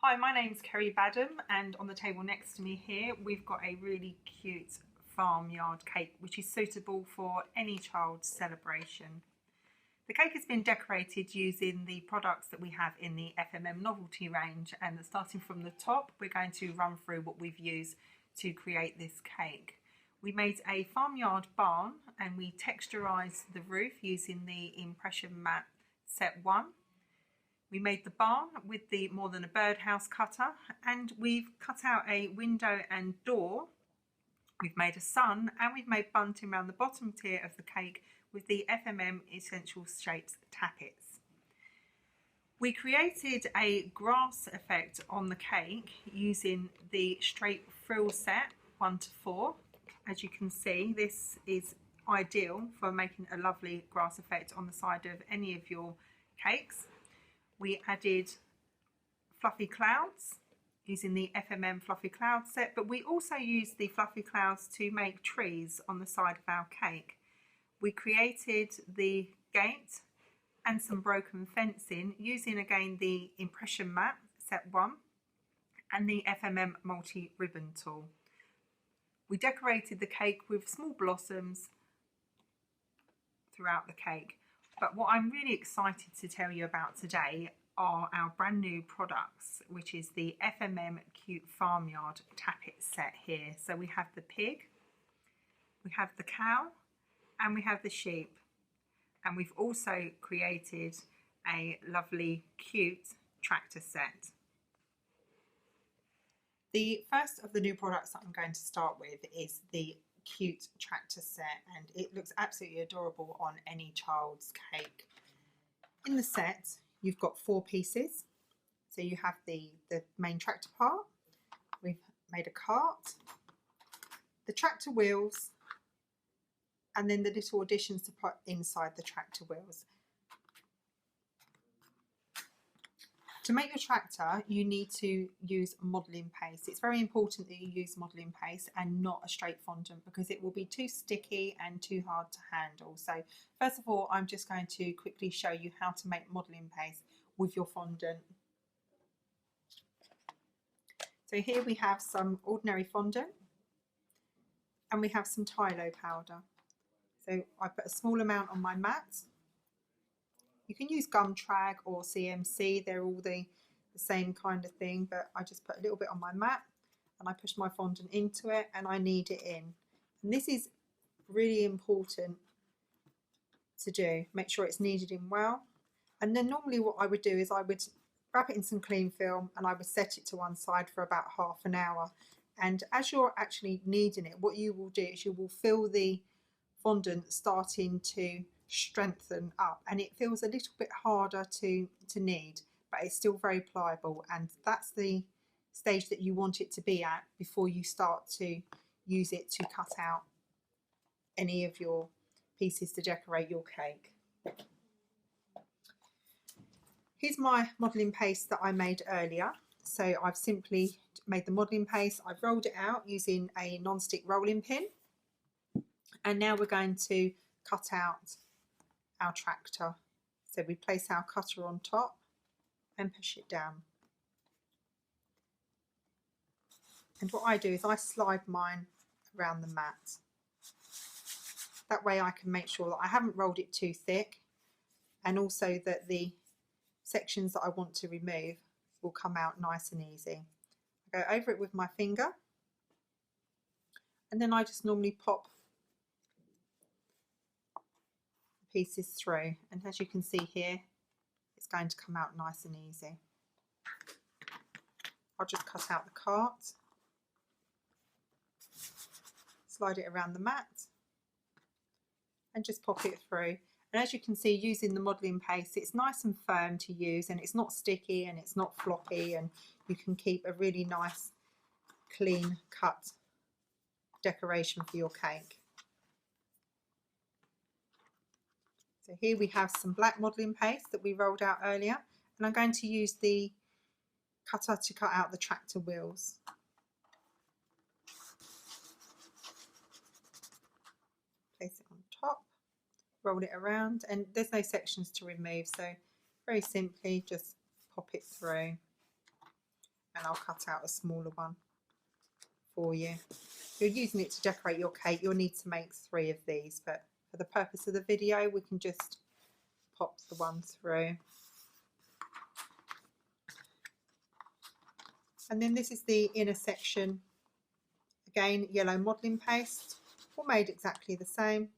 Hi, my name's Kerry Badham, and on the table next to me here we've got a really cute farmyard cake which is suitable for any child's celebration. The cake has been decorated using the products that we have in the FMM novelty range, and starting from the top we're going to run through what we've used to create this cake. We made a farmyard barn and we texturised the roof using the impression mat set 1. We made the barn with the More Than a Birdhouse cutter, and we've cut out a window and door. We've made a sun, and we've made bunting around the bottom tier of the cake with the FMM Essential Shapes tappets. We created a grass effect on the cake using the straight frill set 1 to 4. As you can see, this is ideal for making a lovely grass effect on the side of any of your cakes. We added fluffy clouds using the FMM fluffy cloud set, but we also used the fluffy clouds to make trees on the side of our cake. We created the gate and some broken fencing using again the impression mat set 1 and the FMM multi ribbon tool. We decorated the cake with small blossoms throughout the cake. But what I'm really excited to tell you about today are our brand new products, which is the FMM Cute Farmyard Tappet set here. So we have the pig, we have the cow, and we have the sheep. And we've also created a lovely cute tractor set. The first of the new products that I'm going to start with is the cute tractor set, and it looks absolutely adorable on any child's cake. In the set you've got 4 pieces, so you have the main tractor part, we've made a cart, the tractor wheels, and then the little additions to put inside the tractor wheels. To make your tractor, you need to use modelling paste. It's very important that you use modelling paste and not a straight fondant, because it will be too sticky and too hard to handle. So first of all, I'm just going to quickly show you how to make modelling paste with your fondant. So here we have some ordinary fondant and we have some Tylo powder. So I put a small amount on my mat. You can use gum trag or CMC, they're all the same kind of thing, but I just put a little bit on my mat and I push my fondant into it and I knead it in. And this is really important to do, make sure it's kneaded in well. And then normally what I would do is I would wrap it in some cling film and I would set it to one side for about half an hour. And as you're actually kneading it, what you will do is you will feel the fondant starting to strengthen up, and it feels a little bit harder to knead, but it's still very pliable, and that's the stage that you want it to be at before you start to use it to cut out any of your pieces to decorate your cake. Here's my modelling paste that I made earlier. So I've simply made the modelling paste, I've rolled it out using a non-stick rolling pin, and now we're going to cut out our tractor. So we place our cutter on top and push it down. And what I do is I slide mine around the mat. That way I can make sure that I haven't rolled it too thick, and also that the sections that I want to remove will come out nice and easy. I go over it with my finger, and then I just normally pop pieces through, and as you can see here, it's going to come out nice and easy. I'll just cut out the cart, slide it around the mat and just pop it through. And as you can see, using the modelling paste, it's nice and firm to use, and it's not sticky and it's not floppy, and you can keep a really nice clean cut decoration for your cake. So here we have some black modelling paste that we rolled out earlier, and I'm going to use the cutter to cut out the tractor wheels. Place it on top, roll it around, and there's no sections to remove, so very simply just pop it through. and I'll cut out a smaller one for you. If you're using it to decorate your cake, you'll need to make 3 of these, but for the purpose of the video we can just pop the one through. And then this is the inner section, again yellow modelling paste, all made exactly the same.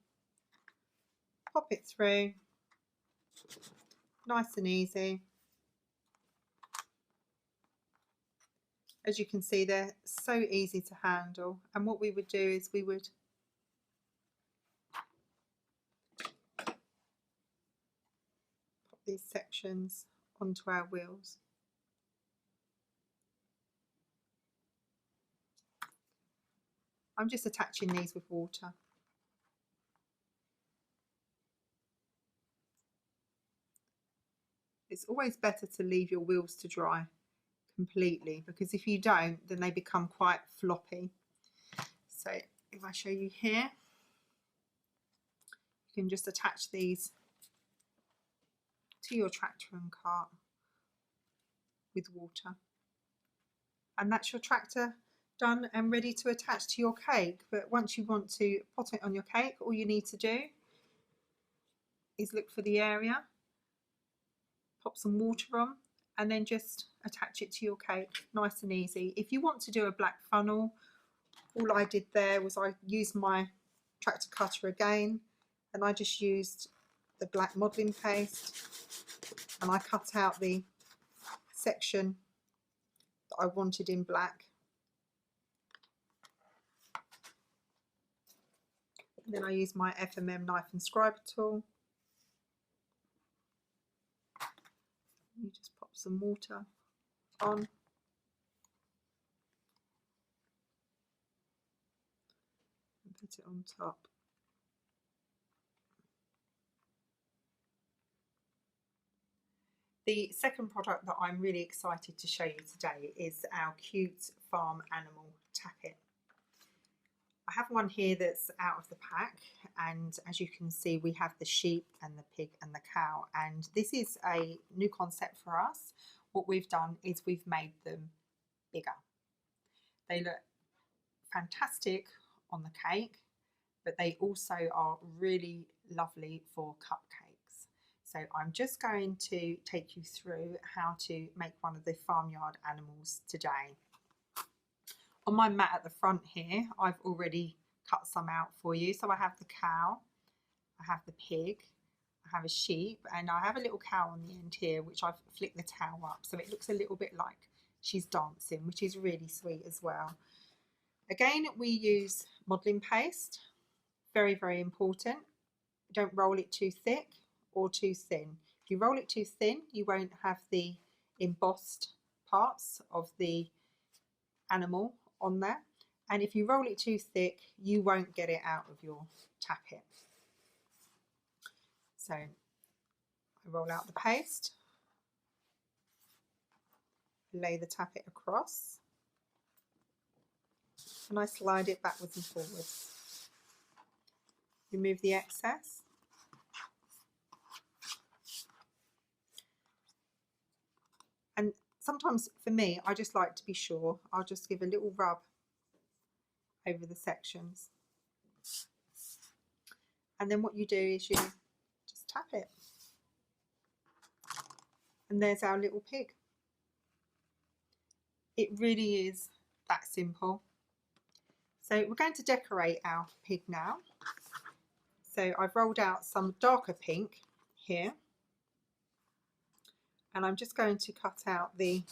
Pop it through, nice and easy. As you can see, they're so easy to handle, and what we would do is we would pop these sections onto our wheels. I'm just attaching these with water. It's always better to leave your wheels to dry completely, because if you don't, then they become quite floppy. So if I show you here, you can just attach these to your tractor and cart with water, and that's your tractor done and ready to attach to your cake. But once you want to pot it on your cake, all you need to do is look for the area, pop some water on, and then just attach it to your cake, nice and easy. If you want to do a black funnel, all I did there was I used my tractor cutter again, and I just used the black modelling paste, and I cut out the section that I wanted in black. And then I use my FMM knife and scriber tool. You just pop some water on. And put it on top. The second product that I'm really excited to show you today is our cute farm animal tappet. I have one here that's out of the pack, and as you can see we have the sheep and the pig and the cow, and this is a new concept for us. What we've done is we've made them bigger. They look fantastic on the cake, but they also are really lovely for cupcakes. So I'm just going to take you through how to make one of the farmyard animals today. On my mat at the front here, I've already cut some out for you. So I have the cow, I have the pig, I have a sheep, and I have a little cow on the end here, which I've flicked the tail up. So it looks a little bit like she's dancing, which is really sweet as well. Again, we use modelling paste, very, very important. Don't roll it too thick or too thin. If you roll it too thin, you won't have the embossed parts of the animal on there, and if you roll it too thick, you won't get it out of your tappet. So I roll out the paste, lay the tappet across, and I slide it backwards and forwards. Remove the excess. And sometimes for me, I just like to be sure. I'll just give a little rub over the sections. And then what you do is you just tap it. And there's our little pig. It really is that simple. So we're going to decorate our pig now. So I've rolled out some darker pink here. And I'm just going to cut out the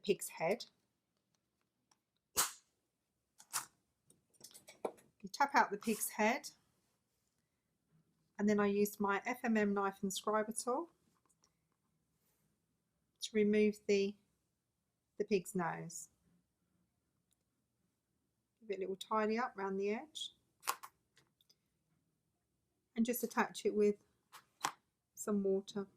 pig's head. You tap out the pig's head, and then I used my FMM knife and scriber tool to remove the pig's nose. Give it a little tidy up around the edge, and just attach it with some water.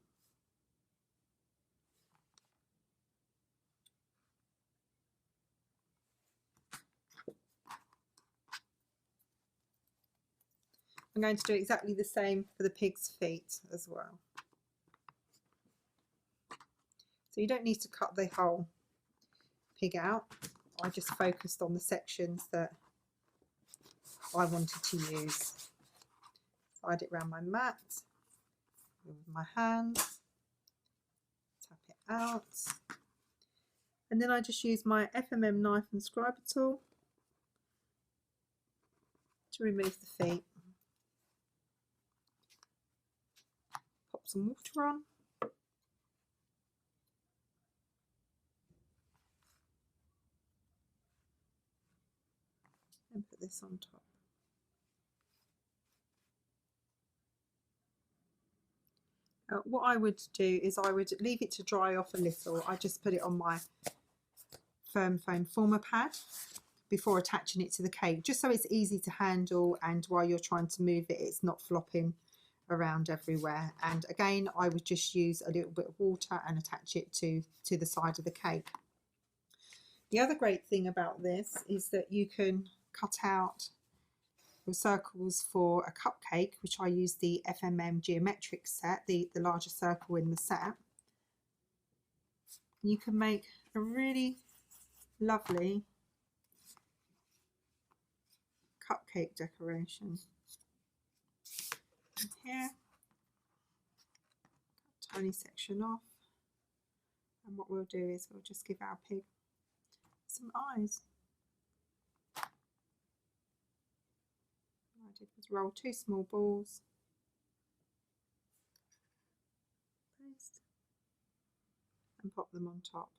I'm going to do exactly the same for the pig's feet as well. So you don't need to cut the whole pig out. I just focused on the sections that I wanted to use. Slide it around my mat with my hands, tap it out, and then I just use my FMM knife and scriber tool to remove the feet. Pop some water on. And put this on top. What I would do is I would leave it to dry off a little. I just put it on my firm foam former pad before attaching it to the cake, just so it's easy to handle, and while you're trying to move it, it's not flopping around everywhere. And again, I would just use a little bit of water and attach it to the side of the cake. The other great thing about this is that you can cut out your circles for a cupcake, which I use the FMM geometric set, the larger circle in the set. You can make a really lovely cupcake decoration. And here, cut a tiny section off, and what we'll do is we'll just give our pig some eyes. What I did was roll 2 small balls, paste, and pop them on top.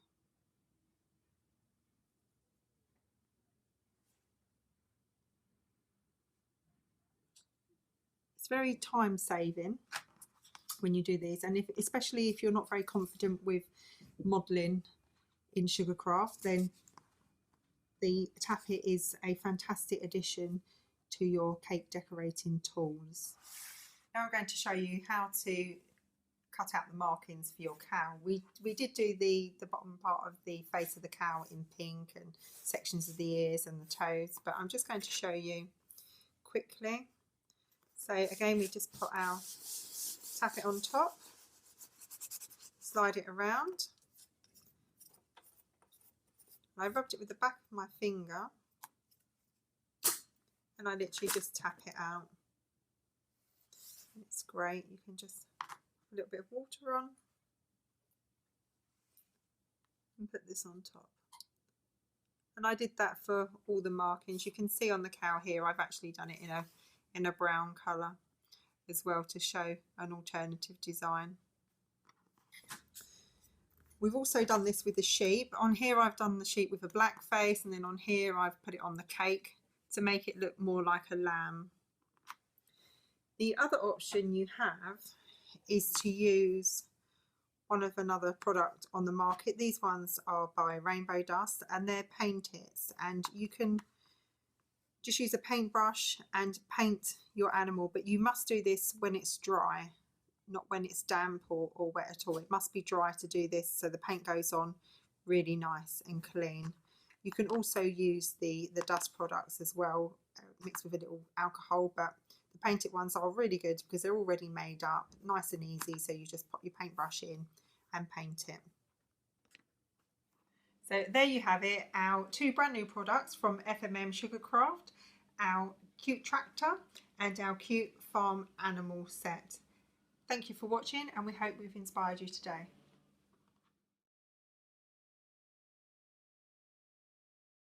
It's very time saving when you do these, and especially if you're not very confident with modelling in Sugarcraft, then the tappet is a fantastic addition to your cake decorating tools. Now I'm going to show you how to cut out the markings for your cow. We did do the bottom part of the face of the cow in pink and sections of the ears and the toes, but I'm just going to show you quickly. So again, we just put our tappet on top, slide it around. I rubbed it with the back of my finger, and I literally just tap it out. And it's great. You can just put a little bit of water on and put this on top. And I did that for all the markings. You can see on the cow here, I've actually done it in a brown colour as well to show an alternative design. We've also done this with the sheep. On here I've done the sheep with a black face, and then on here I've put it on the cake to make it look more like a lamb. The other option you have is to use one of another product on the market. These ones are by Rainbow Dust, and they're paint-its, and you can just use a paintbrush and paint your animal, but you must do this when it's dry, not when it's damp or wet at all. It must be dry to do this, so the paint goes on really nice and clean. You can also use the dust products as well, mixed with a little alcohol, but the painted ones are really good because they're already made up, nice and easy, so you just pop your paintbrush in and paint it. So there you have it, our 2 brand new products from FMM Sugarcraft, our cute tractor and our cute farm animal set. Thank you for watching, and we hope we've inspired you today.